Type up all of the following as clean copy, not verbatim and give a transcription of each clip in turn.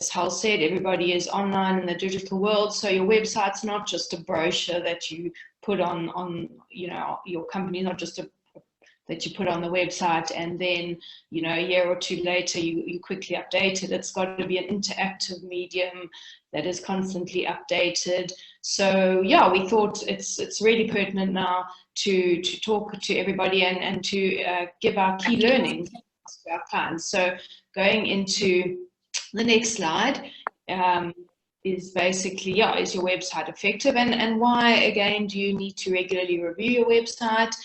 as Hal said, everybody is online in the digital world, so your website's not just a brochure that you put on your company, not just that you put on the website and then, a year or two later you quickly update it. It's got to be an interactive medium that is constantly updated. So yeah, we thought it's really pertinent now to talk to everybody and to give our key learnings to our clients. So going into the next slide is basically, is your website effective? And why, again, do you need to regularly review your website?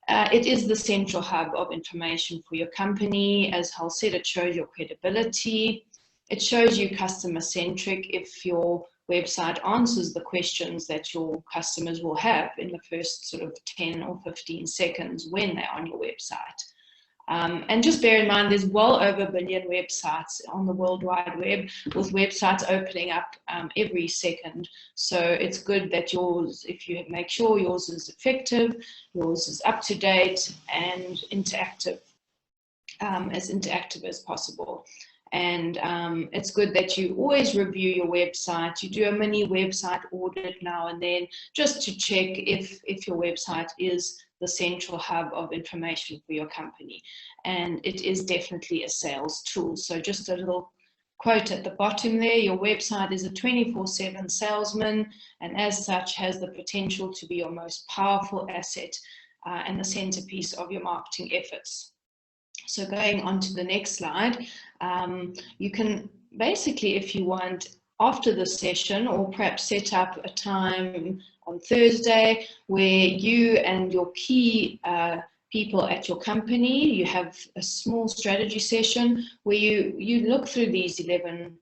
It is the central hub of information for your company. As Hal said, it shows your credibility. It shows you customer-centric if your website answers the questions that your customers will have in the first sort of 10 or 15 seconds when they're on your website. And just bear in mind, there's well over 1 billion websites on the World Wide Web, with websites opening up every second. So it's good that yours, if you make sure yours is effective, yours is up to date and interactive, as possible. And it's good that you always review your website. You do a mini website audit now and then, just to check if your website is the central hub of information for your company. And it is definitely a sales tool. So just a little quote at the bottom there: your website is a 24/7 salesman, and as such has the potential to be your most powerful asset and the centerpiece of your marketing efforts. So going on to the next slide, you can basically, if you want, after the session, or perhaps set up a time on Thursday where you and your key people at your company, you have a small strategy session where you look through these 11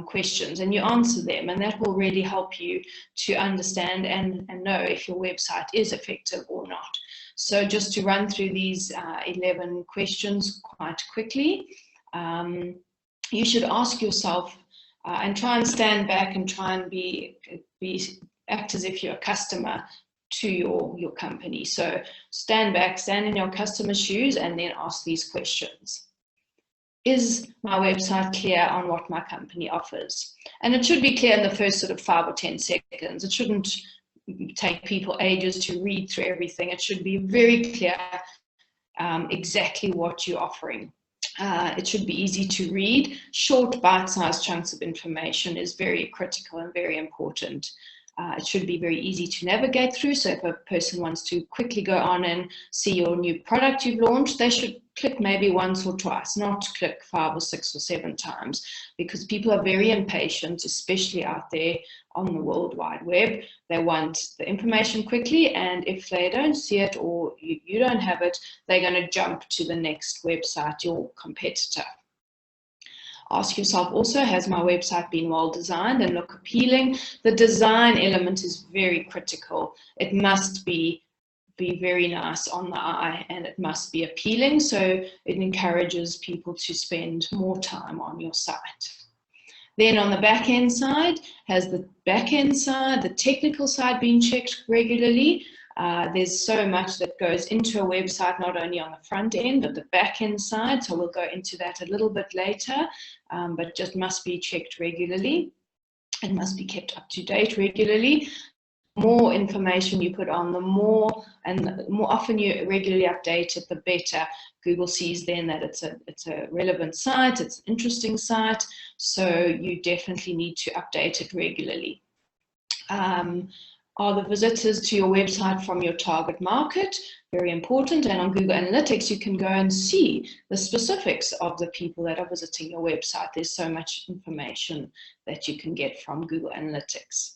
questions and you answer them, and that will really help you to understand and know if your website is effective or not. So just to run through these 11 questions quite quickly, you should ask yourself and try and stand back and try and act as if you're a customer to your company. So stand back, stand in your customer's shoes, and then ask these questions. Is my website clear on what my company offers? And it should be clear in the first sort of 5 or 10 seconds. It shouldn't take people ages to read through everything. It should be very clear exactly what you're offering. It should be easy to read. Short, bite-sized chunks of information is very critical and very important. It should be very easy to navigate through. So if a person wants to quickly go on and see your new product you've launched, they should click maybe once or twice, not click 5 or 6 or 7 times, because people are very impatient, especially out there on the World Wide Web. They want the information quickly, and if they don't see it or you don't have it, they're going to jump to the next website, your competitor. Ask yourself also, has my website been well designed and look appealing? The design element is very critical. It must be very nice on the eye, and it must be appealing, so it encourages people to spend more time on your site. Then on the back-end side, has the back-end side, the technical side, been checked regularly? There's so much that goes into a website, not only on the front end, but the back-end side. So we'll go into that a little bit later, but just must be checked regularly. It must be kept up to date regularly. More information you put on, the more often you regularly update it, the better. Google sees then that it's a relevant site, it's an interesting site, so you definitely need to update it regularly. Are the visitors to your website from your target market? Very important. And on Google Analytics, you can go and see the specifics of the people that are visiting your website. There's so much information that you can get from Google Analytics.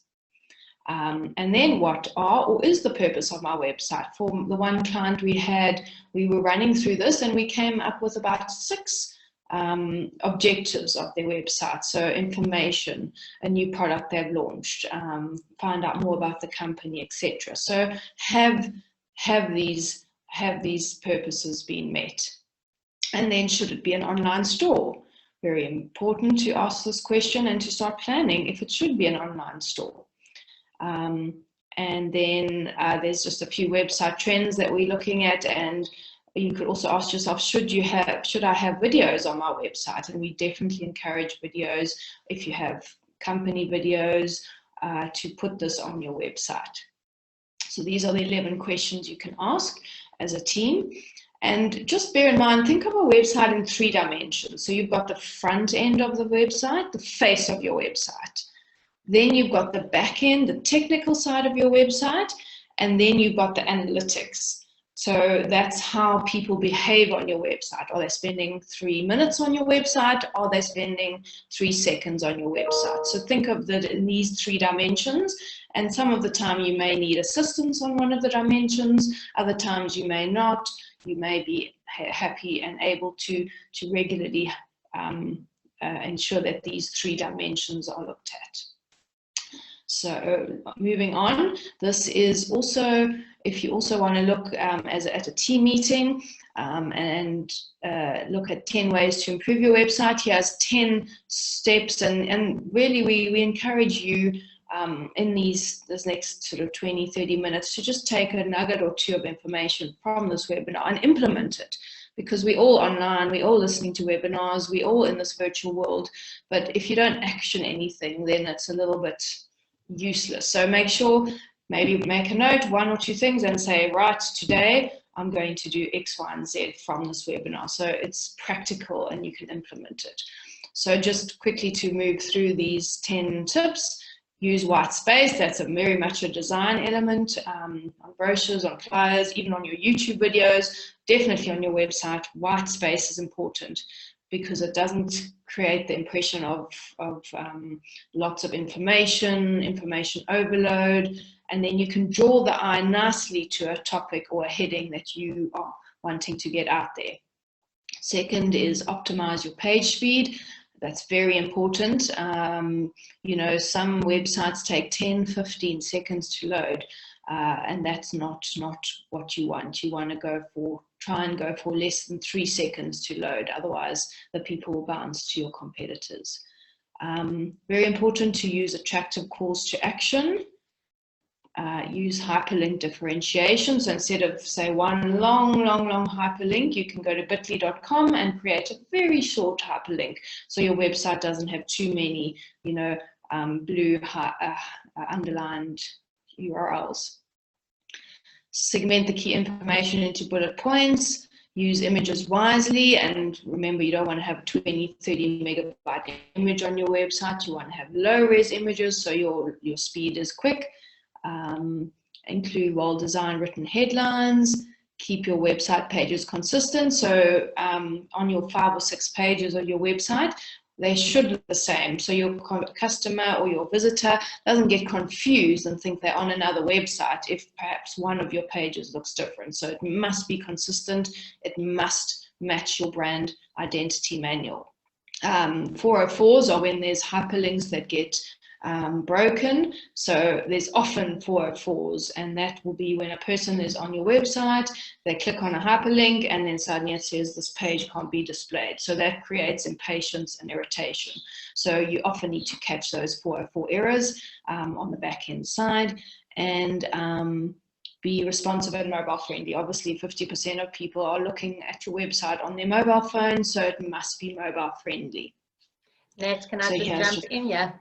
And then what are or is the purpose of my website? For the one client we were running through this, and we came up with about 6 objectives of their website. So information, a new product they've launched, find out more about the company, etc. So have these purposes been met? And then, should it be an online store? Very important to ask this question and to start planning if it should be an online store. And then there's just a few website trends that we're looking at, and you could also ask yourself, should I have videos on my website? And we definitely encourage videos if you have company videos to put this on your website. So these are the 11 questions you can ask as a team. And just bear in mind, think of a website in 3 dimensions. So you've got the front end of the website, the face of your website. Then you've got the back end, the technical side of your website, and then you've got the analytics. So that's how people behave on your website. Are they spending 3 minutes on your website? Are they spending 3 seconds on your website? So think of that in these 3 dimensions. And some of the time you may need assistance on one of the dimensions. Other times you may not. You may be happy and able to regularly ensure that these 3 dimensions are looked at. So moving on, this is also, if you also want to look at a team meeting and look at 10 ways to improve your website, here's 10 steps, and really we encourage you in this next sort of 20-30 minutes to just take a nugget or 2 of information from this webinar and implement it. Because we're all online, we're all listening to webinars, we're all in this virtual world, but if you don't action anything, then it's a little bit useless. So make sure, maybe make a note, 1 or 2 things, and say, right, today I'm going to do X, Y, and Z from this webinar. So it's practical and you can implement it. So just quickly to move through these 10 tips. Use white space. That's very much a design element on brochures, on flyers, even on your YouTube videos, definitely on your website. White space is important because it doesn't create the impression of lots of information overload, and then you can draw the eye nicely to a topic or a heading that you are wanting to get out there. Second is optimize your page speed. That's very important. You know, some websites take 10-15 seconds to load, and that's not what you want. You want to try and go for less than 3 seconds to load. Otherwise, the people will bounce to your competitors. Very important to use attractive calls to action. Use hyperlink differentiation. So instead of, say, one long hyperlink, you can go to bit.ly.com and create a very short hyperlink. So your website doesn't have too many, you know, blue underlined URLs. Segment the key information into bullet points. Use images wisely, and remember, you don't want to have 20-30 megabyte image on your website. You want to have low-res images so your speed is quick. Include well-designed written headlines. Keep your website pages consistent. So on your 5 or 6 pages of your website, they should look the same. So your customer or your visitor doesn't get confused and think they're on another website if perhaps one of your pages looks different. So it must be consistent. It must match your brand identity manual. 404s are when there's hyperlinks that get broken. So there's often 404s, and that will be when a person is on your website, they click on a hyperlink, and then suddenly it says this page can't be displayed. So that creates impatience and irritation. So you often need to catch those 404 errors on the back end side, and be responsive and mobile friendly. Obviously 50% of people are looking at your website on their mobile phone, so it must be mobile friendly. Nat, can I just jump in? Yeah.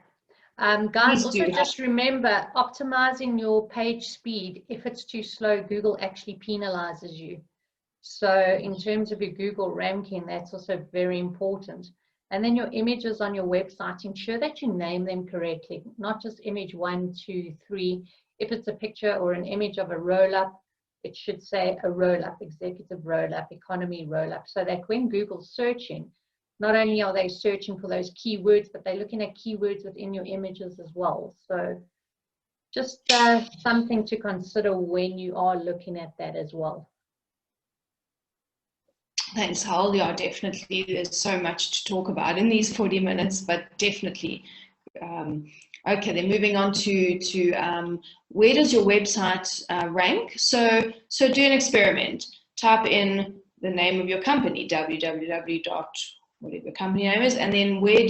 Guys, also just remember, optimizing your page speed. If it's too slow, Google actually penalizes you. So in terms of your Google ranking, that's also very important. And then your images on your website, ensure that you name them correctly, not just image 1, 2, 3. If it's a picture or an image of a roll-up, it should say a roll-up, executive roll-up, economy roll-up, so that when Google's searching, not only are they searching for those keywords, but they're looking at keywords within your images as well. So just something to consider when you are looking at that as well. Thanks, Hal. Yeah, definitely. There's so much to talk about in these 40 minutes, but definitely. Okay, then moving on to where does your website rank? So do an experiment. Type in the name of your company, www. whatever company name is, and then where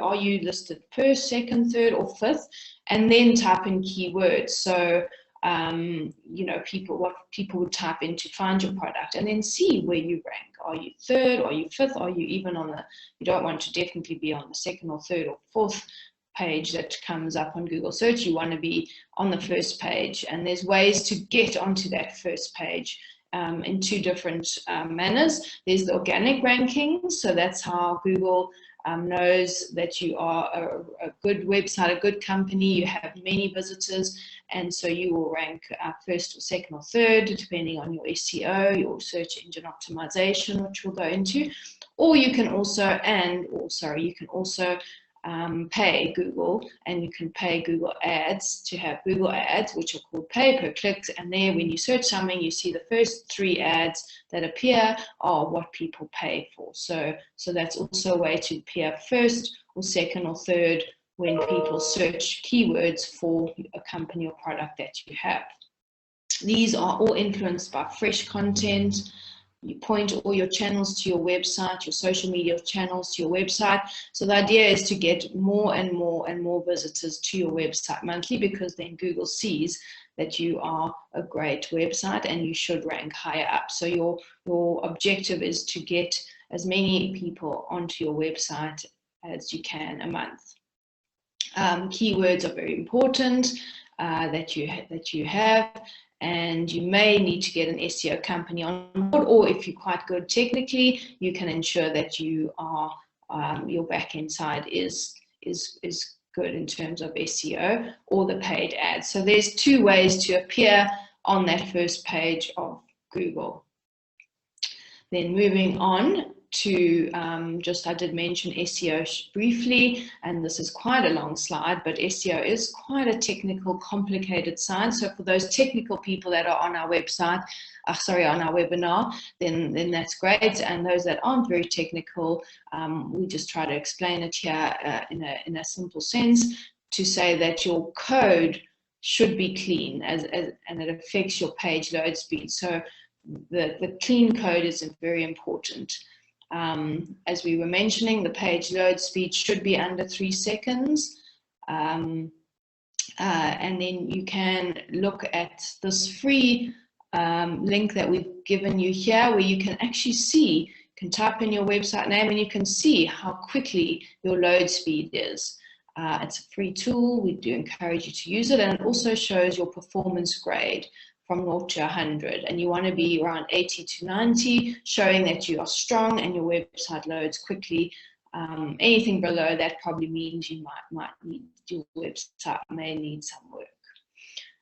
are you listed? First, second, third, or fifth? And then type in keywords. So you know, what people would type in to find your product, and then see where you rank. Are you third? Are you fifth? Are you even on the, you don't want to definitely be on the second or third or fourth page that comes up on Google search. You want to be on the first page, and there's ways to get onto that first page in two different manners. There's the organic ranking, so that's how Google knows that you are a good website, a good company, you have many visitors, and so you will rank first or second or third, depending on your SEO, your search engine optimization, which we'll go into. Or you can also, you can also pay Google, and you can pay Google Ads to have Google Ads, which are called pay per click. And there, when you search something, you see the first 3 ads that appear are what people pay for. So that's also a way to appear first or second or third when people search keywords for a company or product that you have. These are all influenced by fresh content. You point all your channels to your website, your social media channels to your website. So the idea is to get more and more and more visitors to your website monthly, because then Google sees that you are a great website and you should rank higher up. So your objective is to get as many people onto your website as you can a month. Keywords are very important that you have. And you may need to get an SEO company on board, or if you're quite good technically, you can ensure that you are your back-end side is good in terms of SEO or the paid ads. So there's 2 ways to appear on that first page of Google. Then moving on to I did mention SEO briefly, and this is quite a long slide, but SEO is quite a technical, complicated science. So for those technical people that are on our website, on our webinar, then that's great. And those that aren't very technical, we just try to explain it here in a simple sense, to say that your code should be clean and it affects your page load speed. So the clean code is very important. As we were mentioning, the page load speed should be under 3 seconds. And then you can look at this free link that we've given you here, where you can actually see, you can type in your website name and you can see how quickly your load speed is. It's a free tool. We do encourage you to use it, and it also shows your performance grade from 0 to 100, and you want to be around 80 to 90, showing that you are strong and your website loads quickly. Anything below that probably means you might need, your website may need some work.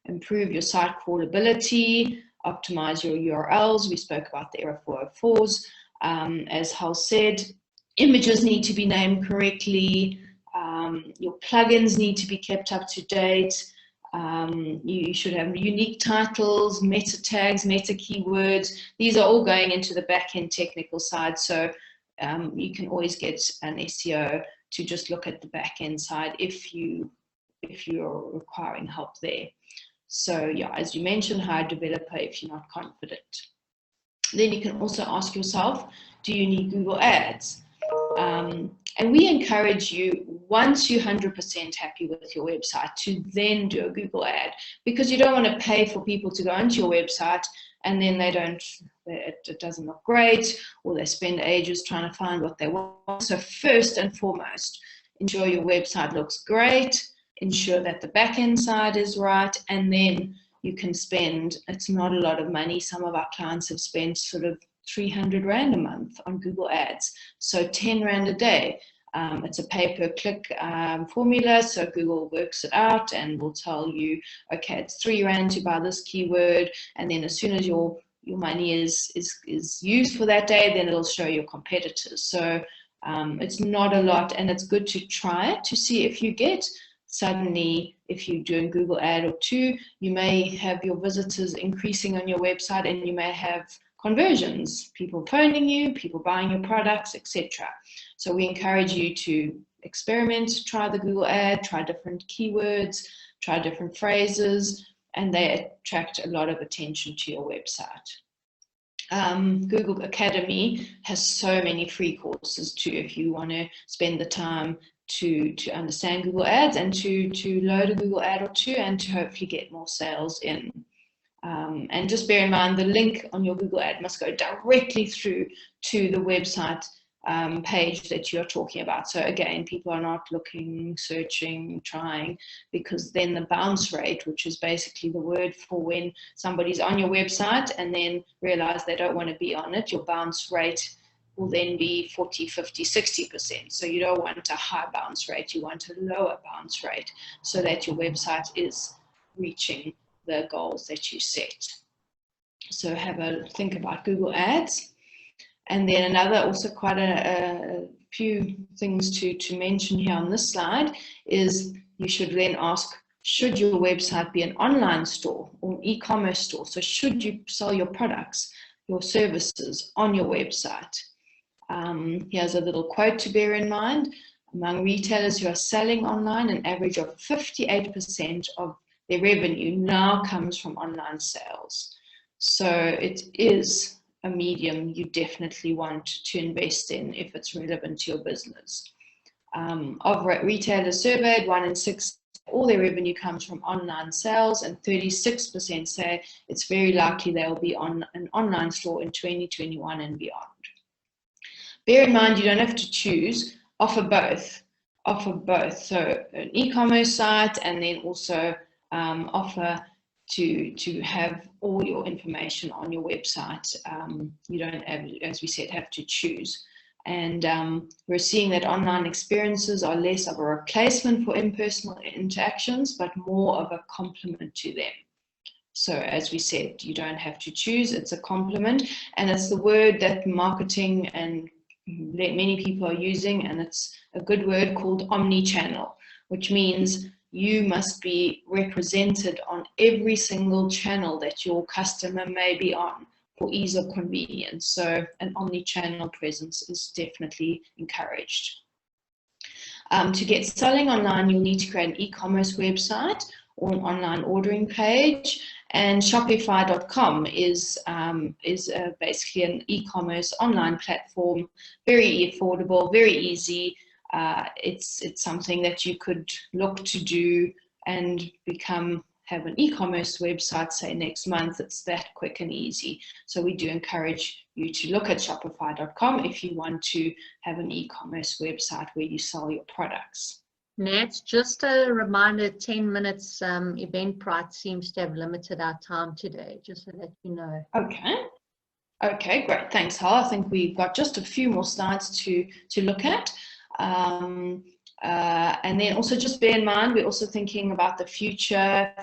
Improve your site crawlability, optimize your URLs. We spoke about the error 404s. As Hal said, images need to be named correctly. Your plugins need to be kept up to date. You should have unique titles, meta tags, meta keywords. These are all going into the back-end technical side, so you can always get an SEO to just look at the back-end side if you're requiring help there. So yeah, as you mentioned, hire a developer if you're not confident. Then you can also ask yourself, do you need Google Ads? And we encourage you, once you're 100% happy with your website, to then do a Google ad, because you don't want to pay for people to go onto your website and then it doesn't look great, or they spend ages trying to find what they want. So first and foremost, ensure your website looks great, ensure that the back-end side is right, and then you can spend, it's not a lot of money. Some of our clients have spent sort of 300 Rand a month on Google Ads, so 10 Rand a day. It's a pay-per-click formula, so Google works it out and will tell you, okay, it's 3 Rand to buy this keyword, and then as soon as your money is used for that day, then it'll show your competitors. So it's not a lot, and it's good to try it to see if you get, suddenly, if you're doing Google ad or 2, you may have your visitors increasing on your website, and you may have conversions, people phoning you, people buying your products, etc. So we encourage you to experiment, try the Google ad, try different keywords, try different phrases, and they attract a lot of attention to your website. Google Academy has so many free courses too, if you want to spend the time to understand Google Ads and to load a Google ad or two and to hopefully get more sales in. And just bear in mind the link on your Google ad must go directly through to the website page that you're talking about. So again, people are not looking, searching, trying, because then the bounce rate, which is basically the word for when somebody's on your website and then realize they don't want to be on it, your bounce rate will then be 40, 50, 60%. So you don't want a high bounce rate, you want a lower bounce rate so that your website is reaching the goals that you set. So have a think about Google Ads. And then another, also quite a few things to mention here on this slide is you should then ask, should your website be an online store or an e-commerce store? So should you sell your products, your services on your website? Here's a little quote to bear in mind. Among retailers who are selling online, an average of 58% of their revenue now comes from online sales. So it is a medium you definitely want to invest in if it's relevant to your business. Of retailers surveyed, 1 in 6, all their revenue comes from online sales, and 36% say it's very likely they'll be on an online store in 2021 and beyond. Bear in mind, you don't have to choose, offer both. So an e-commerce site, and then also offer to have all your information on your website. You don't, as we said, have to choose. And we're seeing that online experiences are less of a replacement for in-person interactions, but more of a complement to them. So as we said, you don't have to choose, it's a complement, and it's the word that marketing and many people are using, and it's a good word called omni-channel, which means you must be represented on every single channel that your customer may be on for ease of convenience. So an omni-channel presence is definitely encouraged. To get selling online, you'll need to create an e-commerce website or an online ordering page. And Shopify.com is basically an e-commerce online platform, very affordable, very easy. It's something that you could look to do and have an e-commerce website, say next month. It's that quick and easy. So we do encourage you to look at Shopify.com if you want to have an e-commerce website where you sell your products. Nat, just a reminder, 10 minutes Eventbrite seems to have limited our time today, just so that you know. Okay, great. Thanks, Hal. I think we've got just a few more slides to look at. And then also just bear in mind, we're also thinking about the future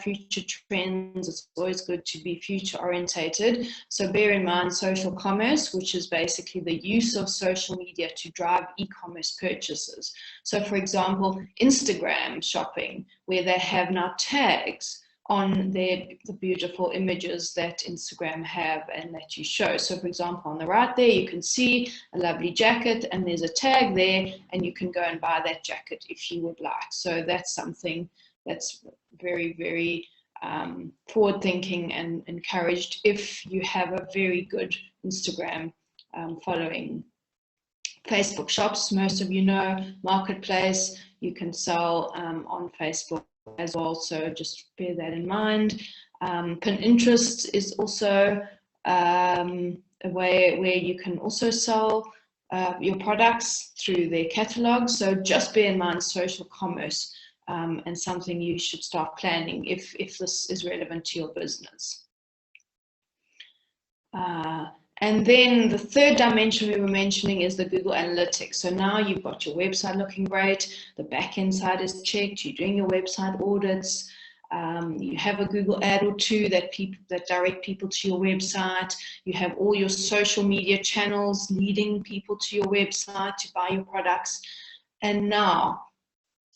trends. It's always good to be future orientated. So bear in mind social commerce, which is basically the use of social media to drive e-commerce purchases. So for example, Instagram shopping, where they have now tags on the beautiful images that Instagram have and that you show. So for example, on the right there, you can see a lovely jacket and there's a tag there, and you can go and buy that jacket if you would like. So that's something that's very, very forward thinking and encouraged if you have a very good Instagram following. Facebook shops, most of you know, marketplace, you can sell on Facebook as well, so just bear that in mind. Pinterest is also a way where you can also sell your products through their catalog. So just bear in mind social commerce and something you should start planning if this is relevant to your business. And then the third dimension we were mentioning is the Google Analytics. So now you've got your website looking great, the back-end side is checked, you're doing your website audits, you have a Google ad or two that direct people to your website, you have all your social media channels leading people to your website to buy your products, and now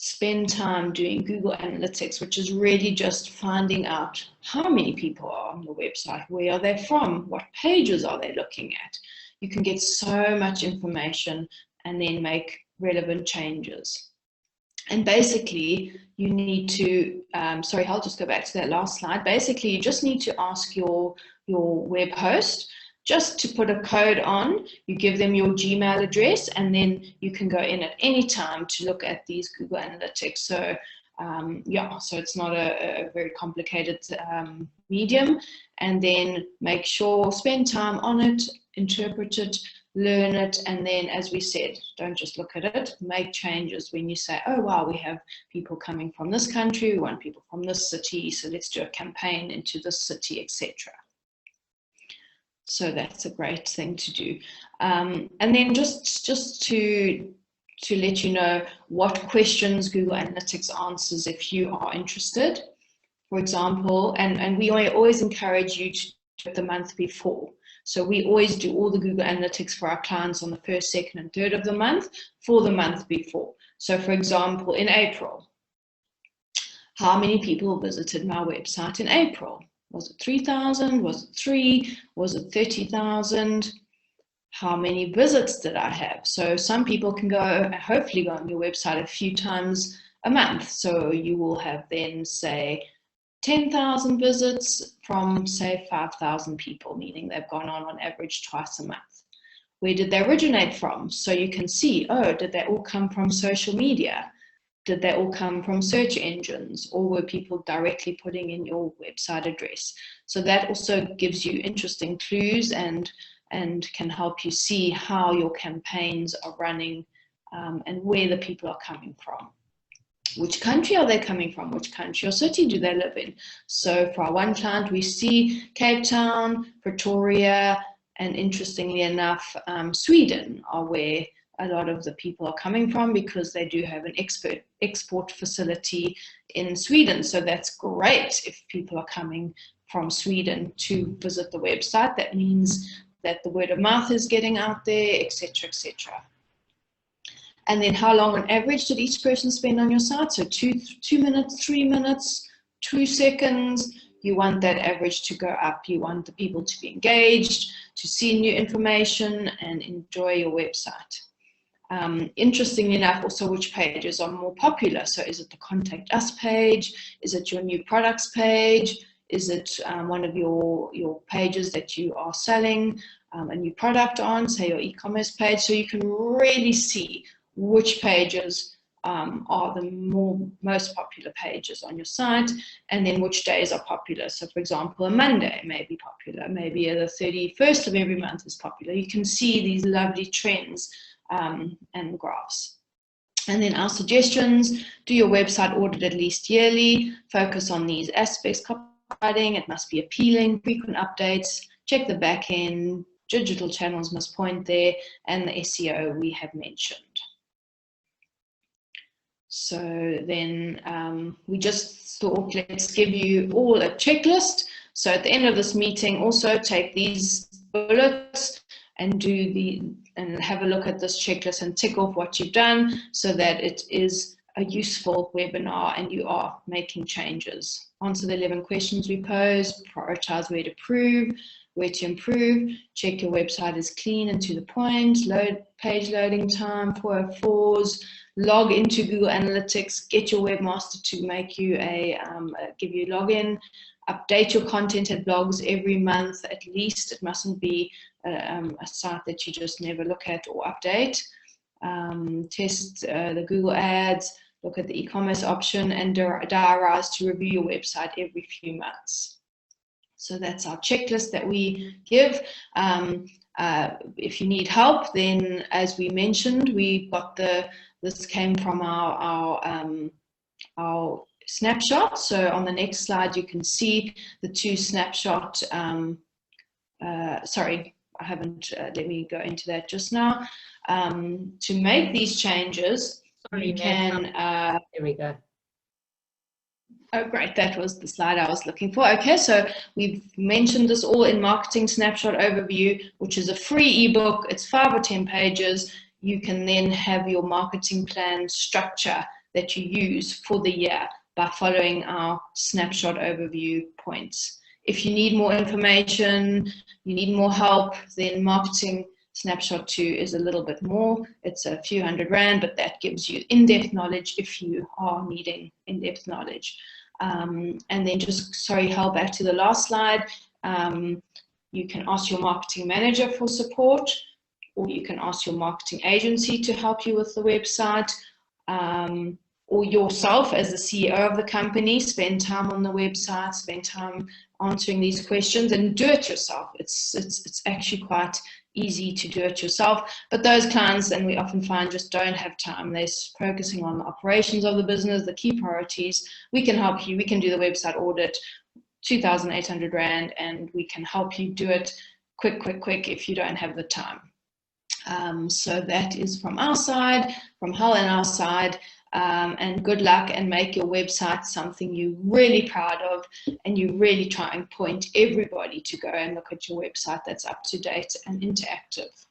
spend time doing Google Analytics, which is really just finding out how many people are on the website, where are they from, what pages are they looking at. You can get so much information and then make relevant changes. And basically, you need to, sorry, I'll just go back to that last slide. Basically, you just need to ask your web host just to put a code on. You give them your Gmail address, and then you can go in at any time to look at these Google Analytics. So yeah, so it's not a very complicated medium. And then make sure, spend time on it, interpret it, learn it, and then, as we said, don't just look at it, make changes when you say, oh wow, we have people coming from this country, we want people from this city, so let's do a campaign into this city, etc. So that's a great thing to do. And then just to let you know what questions Google Analytics answers if you are interested. For example, and we always encourage you to do it the month before. So we always do all the Google Analytics for our clients on the 1st, 2nd, and 3rd of the month for the month before. So for example, in April, how many people visited my website in April? Was it 3,000? Was it 3? Was it 30,000? How many visits did I have? So some people can go, hopefully go on your website a few times a month. So you will have then, say, 10,000 visits from, say, 5,000 people, meaning they've gone on average twice a month. Where did they originate from? So you can see, oh, did they all come from social media? Did they all come from search engines, or were people directly putting in your website address? So that also gives you interesting clues and can help you see how your campaigns are running and where the people are coming from. Which country are they coming from? Which country or city do they live in? So for our one client, we see Cape Town, Pretoria, and interestingly enough, Sweden are where a lot of the people are coming from, because they do have an export facility in Sweden. So that's great if people are coming from Sweden to visit the website. That means that the word of mouth is getting out there, etc., etc. And then how long on average did each person spend on your site? So 2 minutes, 3 minutes, 2 seconds. You want that average to go up. You want the people to be engaged, to see new information and enjoy your website. Interestingly enough, also which pages are more popular. So is it the Contact Us page? Is it your new products page? Is it one of your pages that you are selling a new product on, say your e-commerce page? So you can really see which pages are the most popular pages on your site, and then which days are popular. So for example, a Monday may be popular, maybe the 31st of every month is popular. You can see these lovely trends and graphs. And then our suggestions: do your website audit at least yearly, focus on these aspects, copywriting, it must be appealing, frequent updates, check the back end, digital channels must point there, and the SEO we have mentioned. So then we just thought, let's give you all a checklist. So at the end of this meeting, also take these bullets and have a look at this checklist and tick off what you've done, so that it is a useful webinar and you are making changes. Answer the 11 questions we posed, prioritize where to improve, check your website is clean and to the point, page loading time, 404s, log into Google Analytics, get your webmaster to make you give you a login, update your content at blogs every month at least. It mustn't be a site that you just never look at or update. Test the Google ads, look at the e-commerce option, and diarize to review your website every few months. So that's our checklist that we give. If you need help, then as we mentioned, we got this came from our snapshot. So on the next slide, you can see the 2 snapshot. Sorry, I haven't, let me go into that just now. To make these changes, you can, here we go. Oh, great. That was the slide I was looking for. Okay, so we've mentioned this all in Marketing Snapshot Overview, which is a free ebook. It's 5 or 10 pages. You can then have your marketing plan structure that you use for the year by following our Snapshot Overview points. If you need more information, you need more help, then Marketing Snapshot 2 is a little bit more. It's a few £100, but that gives you in-depth knowledge if you are needing in-depth knowledge. And then just, sorry, held back to the last slide. You can ask your marketing manager for support, or you can ask your marketing agency to help you with the website, or yourself as the CEO of the company, spend time on the website, spend time answering these questions, and do it yourself. It's actually quite easy to do it yourself, but those clients, and we often find, just don't have time. They're focusing on the operations of the business, the key priorities. We can help you. We can do the website audit, 2,800 Rand, and we can help you do it quick if you don't have the time. So that is from our side, from Hull and our side, and good luck, and make your website something you're really proud of, and you really try and point everybody to go and look at your website that's up to date and interactive.